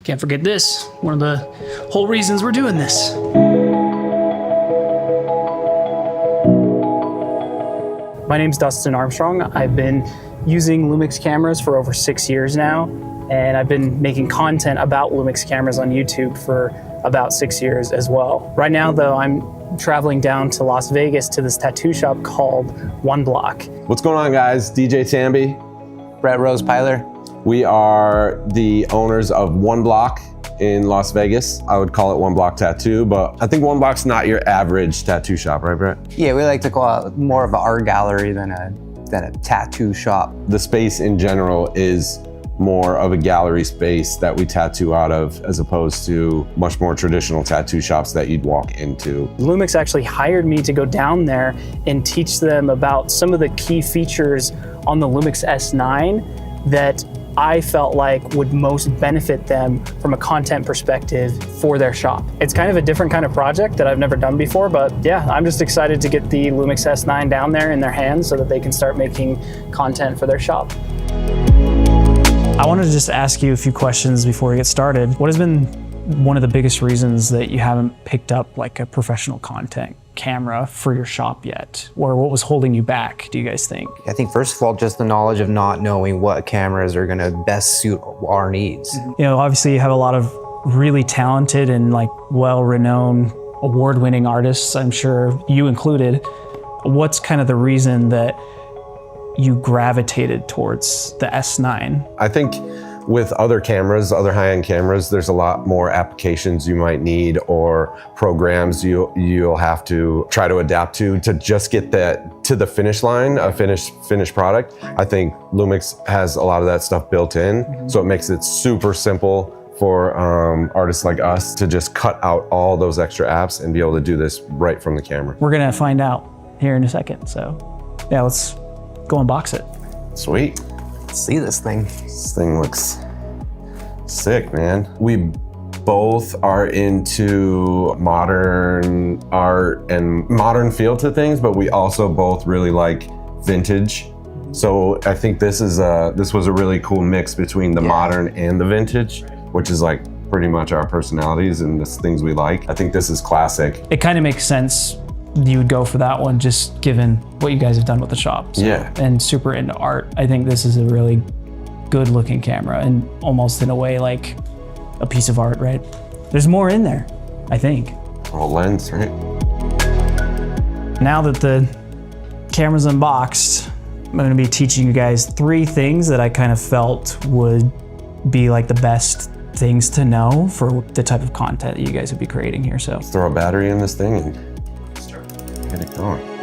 Can't forget this, one of the whole reasons we're doing this. My name's Dustin Armstrong. I've been using LUMIX cameras for over 6 years now, and I've been making content about LUMIX cameras on YouTube for about 6 years as well. Right now though, I'm traveling down to Las Vegas to this tattoo shop called OneBlock. What's going on, guys? DJ Tambe. Brett Rosepiler. We are the owners of OneBlock in Las Vegas. I would call it OneBlock Tattoo, but I think OneBlock's not your average tattoo shop, right, Brett? Yeah, we like to call it more of an art gallery than a tattoo shop. The space in general is more of a gallery space that we tattoo out of, as opposed to much more traditional tattoo shops that you'd walk into. LUMIX actually hired me to go down there and teach them about some of the key features on the LUMIX S9 that I felt like would most benefit them from a content perspective for their shop. It's kind of a different kind of project that I've never done before, but yeah, I'm just excited to get the LUMIX S9 down there in their hands so that they can start making content for their shop. I wanted to just ask you a few questions before we get started. What has been one of the biggest reasons that you haven't picked up like a professional content camera for your shop yet? Or what was holding you back, do you guys think? I think first of all, just the knowledge of not knowing what cameras are gonna best suit our needs. You know, obviously you have a lot of really talented and like well-renowned award-winning artists, I'm sure you included. What's kind of the reason that you gravitated towards the S9? I think with other cameras, other high-end cameras, there's a lot more applications you might need or programs you'll have to try to adapt to just get that to the finish line, a finished product. I think LUMIX has a lot of that stuff built in, so it makes it super simple for artists like us to just cut out all those extra apps and be able to do this right from the camera. We're gonna find out here in a second, so yeah, let's go unbox it. Sweet. Let's see this thing. This thing looks sick, man. We both are into modern art and modern feel to things, but we also both really like vintage. So I think this was a really cool mix between the modern and the vintage, which is like pretty much our personalities and the things we like. I think this is classic. It kind of makes sense you would go for that one, just given what you guys have done with the shop. So, yeah. And super into art. I think this is a really good looking camera and almost in a way like a piece of art, right? There's more in there, I think. All lens, right? Now that the camera's unboxed, I'm gonna be teaching you guys 3 things that I kind of felt would be like the best things to know for the type of content that you guys would be creating here. So Let's throw a battery in this thing and get it going.